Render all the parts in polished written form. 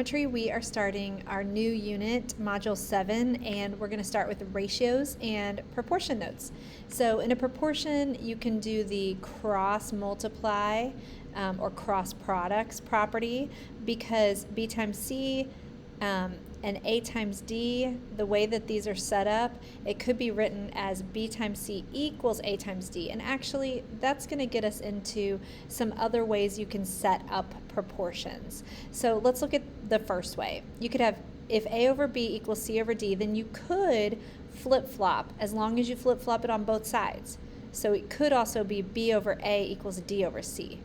We are starting our new unit, Module 7, and we're going to start with ratios and proportion notes. So in a proportion, you can do the cross multiply or cross products property, because B times C and A times D, the way that these are set up, it could be written as B times C equals A times D. And actually, that's going to get us into some other ways you can set up proportions. So let's look at the first way. You could have, if A over B equals C over D, then you could flip-flop as long as you flip-flop it on both sides. So it could also be B over A equals D over C.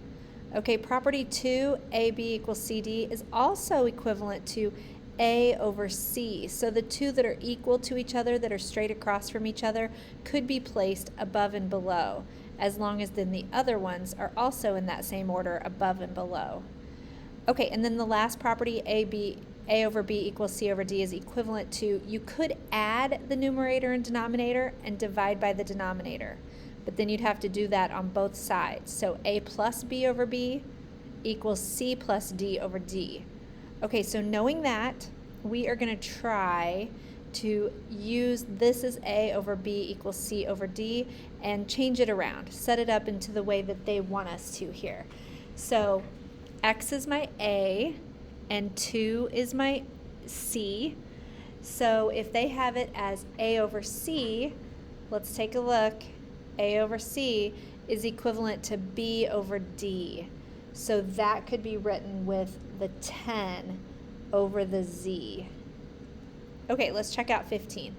Okay, property 2, AB equals CD, is also equivalent to A over C. So the two that are equal to each other, that are straight across from each other, could be placed above and below, as long as then the other ones are also in that same order, above and below. Okay, and then the last property, A over B equals C over D, is equivalent to, you could add the numerator and denominator and divide by the denominator, but then you'd have to do that on both sides. So A plus B over B equals C plus D over D. Okay, so knowing that, we are going to try to use this as A over B equals C over D and change it around, set it up into the way that they want us to here. So X is my A and 2 is my C. So if they have it as A over C, let's take a look. A over C is equivalent to B over D. So that could be written with the 10 over the Z. Okay, let's check out 15.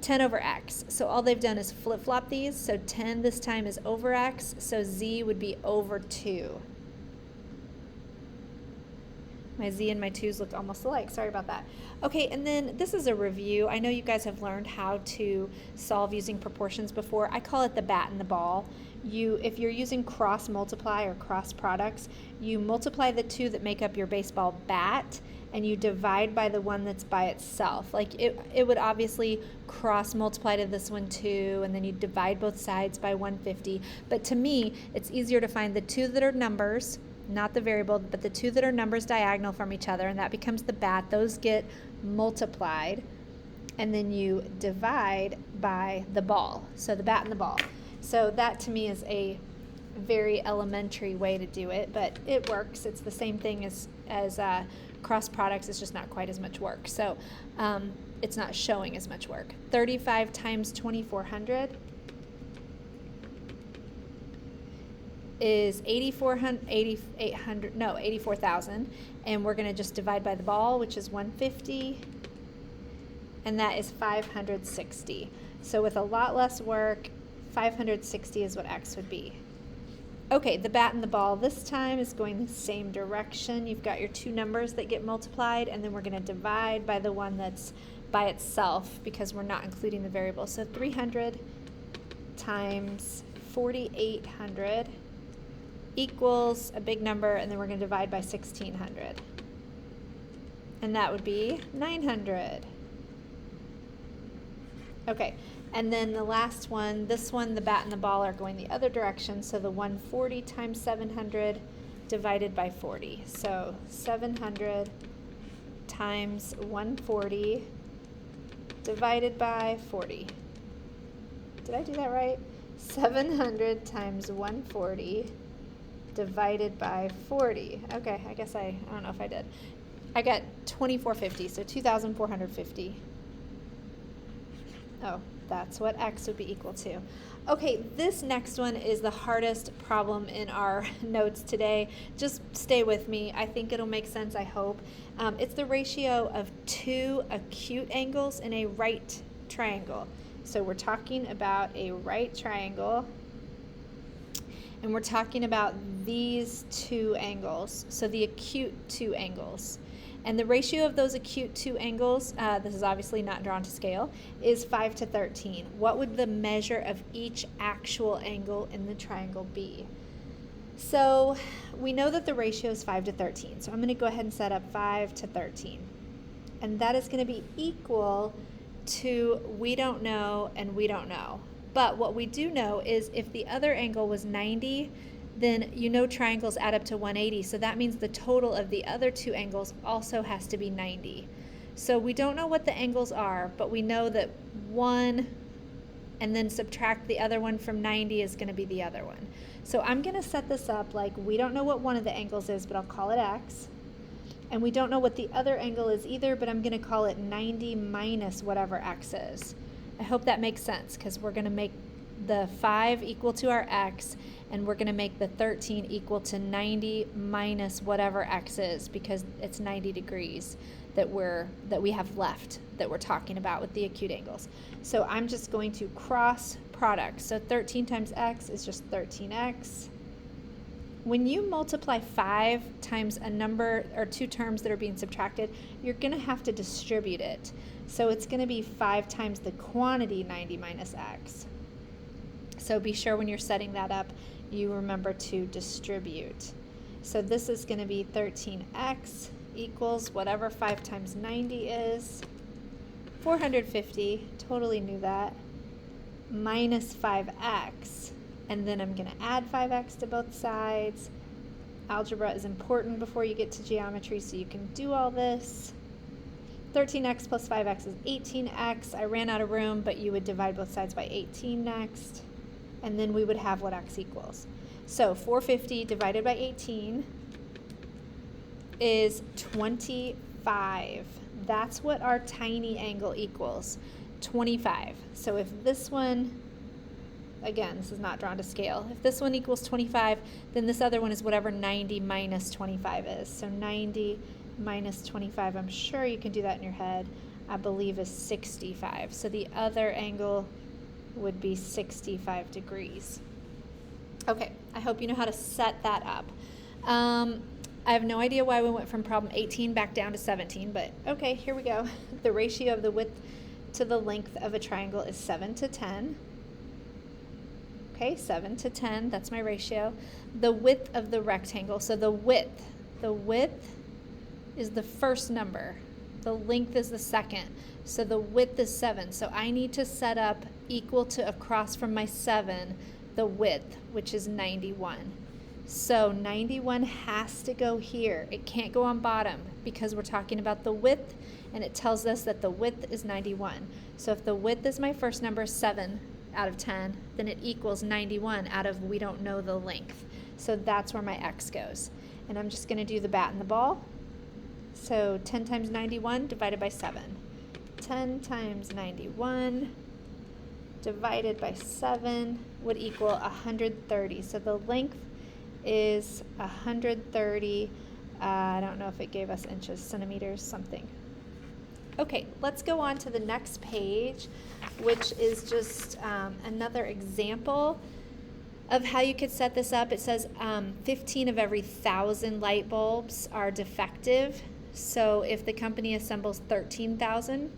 10 over X. So all they've done is flip-flop these. So 10 this time is over X. So Z would be over 2. My Z and my 2's look almost alike. Sorry about that. Okay, and then this is a review. I know you guys have learned how to solve using proportions before. I call it the bat and the ball. If you're using cross multiply or cross products, you multiply the two that make up your baseball bat and you divide by the one that's by itself. Like it would obviously cross multiply to this one too, and then you divide both sides by 150. But to me, it's easier to find the two that are numbers, not the variable, but the two that are numbers diagonal from each other, and that becomes the bat. Those get multiplied, and then you divide by the ball. So the bat and the ball. So that to me is a very elementary way to do it, but it works. It's the same thing as cross products. It's just not quite as much work. So it's not showing as much work. 35 times 2400 is 84,000, and we're going to just divide by the ball, which is 150, and that is 560. So with a lot less work, 560 is what X would be. Okay, the bat and the ball this time is going the same direction. You've got your two numbers that get multiplied, and then we're going to divide by the one that's by itself because we're not including the variable. So 300 times 4,800 equals a big number, and then we're going to divide by 1,600. And that would be 900. Okay, and then the last one, this one, the bat and the ball are going the other direction, so the 140 times 700 divided by 40. So 700 times 140 divided by 40. Did I do that right? 700 times 140 divided by 40. Okay, I guess I don't know if I did. I got 2450, so 2,450. Oh, that's what X would be equal to. Okay, this next one is the hardest problem in our notes today. Just stay with me. I think it'll make sense, I hope. It's the ratio of two acute angles in a right triangle. So we're talking about a right triangle, and we're talking about these two angles, so the acute two angles. And the ratio of those acute two angles, this is obviously not drawn to scale, is 5 to 13. What would the measure of each actual angle in the triangle be? So we know that the ratio is 5 to 13, so I'm going to go ahead and set up 5 to 13. And that is going to be equal to we don't know and we don't know. But what we do know is if the other angle was 90, then you know triangles add up to 180. So that means the total of the other two angles also has to be 90. So we don't know what the angles are, but we know that one and then subtract the other one from 90 is going to be the other one. So I'm going to set this up like we don't know what one of the angles is, but I'll call it x. And we don't know what the other angle is either, but I'm going to call it 90 minus whatever x is. I hope that makes sense, because we're going to make the 5 equal to our x, and we're going to make the 13 equal to 90 minus whatever x is, because it's 90 degrees that we have left that we're talking about with the acute angles. So I'm just going to cross product. So 13 times x is just 13x. When you multiply 5 times a number or two terms that are being subtracted, you're going to have to distribute it. So it's going to be 5 times the quantity 90 minus x. So be sure when you're setting that up, you remember to distribute. So this is going to be 13x equals whatever 5 times 90 is, 450, totally knew that, minus 5x. And then I'm going to add 5x to both sides. Algebra is important before you get to geometry, so you can do all this. 13x plus 5x is 18x. I ran out of room, but you would divide both sides by 18 next. And then we would have what x equals. So 450 divided by 18 is 25. That's what our tiny angle equals, 25. So if this one, again, this is not drawn to scale. If this one equals 25, then this other one is whatever 90 minus 25 is. So 90 minus 25, I'm sure you can do that in your head, I believe is 65. So the other angle would be 65 degrees. Okay, I hope you know how to set that up. I have no idea why we went from problem 18 back down to 17, but okay, here we go. The ratio of the width to the length of a triangle is 7 to 10. Okay, 7 to 10, that's my ratio. The width of the rectangle, so the width is the first number. The length is the second. So the width is 7. So I need to set up equal to across from my 7, the width, which is 91. So 91 has to go here. It can't go on bottom because we're talking about the width, and it tells us that the width is 91. So if the width is my first number, 7 out of 10, then it equals 91 out of we don't know the length. So that's where my x goes. And I'm just going to do the bat and the ball. So 10 times 91 divided by 7. 10 times 91 divided by 7 would equal 130. So the length is 130. I don't know if it gave us inches, centimeters, something. Okay, let's go on to the next page, which is just another example of how you could set this up. It says 15 of every 1,000 light bulbs are defective. So if the company assembles 13,000,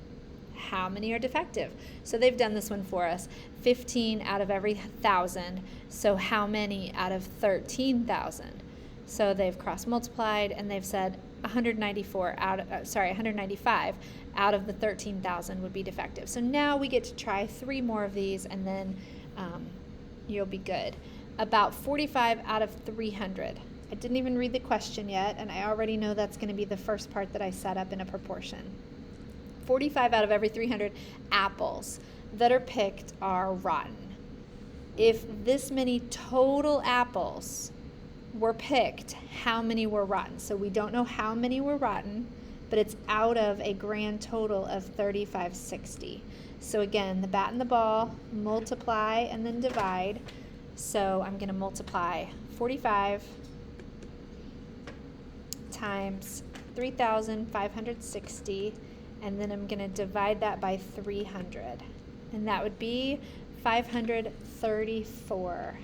how many are defective? So they've done this one for us. 15 out of every 1,000. So how many out of 13,000? So they've cross multiplied and they've said 195 out of the 13,000 would be defective. So now we get to try 3 more of these, and then you'll be good. About 45 out of 300. I didn't even read the question yet, and I already know that's going to be the first part that I set up in a proportion. 45 out of every 300 apples that are picked are rotten. If this many total apples were picked, how many were rotten? So we don't know how many were rotten, but it's out of a grand total of 3,560. So again, the bat and the ball, multiply and then divide. So I'm going to multiply 45 times 3,560, and then I'm going to divide that by 300. And that would be 534.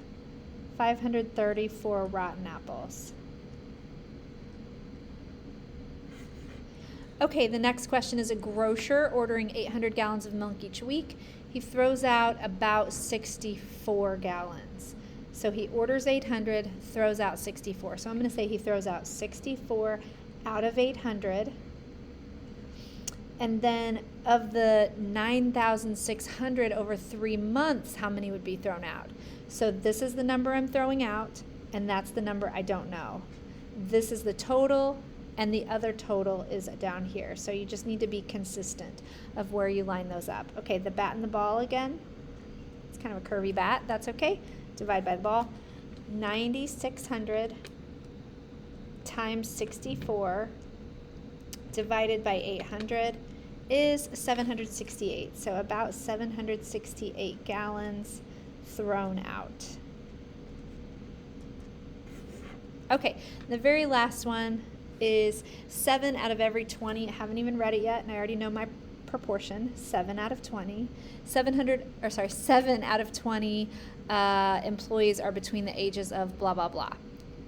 534 rotten apples. Okay, the next question is a grocer ordering 800 gallons of milk each week. He throws out about 64 gallons. So he orders 800, throws out 64. So I'm going to say he throws out 64 out of 800. And then of the 9,600 over 3 months, how many would be thrown out? So this is the number I'm throwing out. and that's the number I don't know. This is the total, and the other total is down here. So you just need to be consistent of where you line those up. Okay, the bat and the ball again. It's kind of a curvy bat. That's okay. Divide by the ball. 9,600 times 64 divided by 800 is 768. So about 768 gallons thrown out. Okay, the very last one is 7 out of every 20. I haven't even read it yet, and I already know my proportion. 7 out of 20. 7 out of 20 employees are between the ages of blah, blah, blah.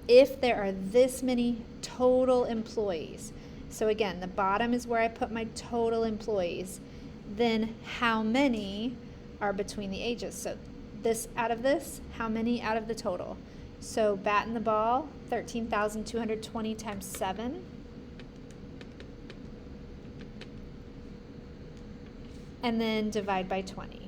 If there are this many total employees, so again, the bottom is where I put my total employees, then how many are between the ages? So this out of this, how many out of the total? So bat and the ball, 13,220 times 7. And then divide by 20.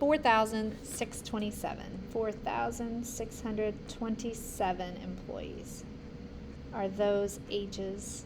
4,627. 4,627 employees are those ages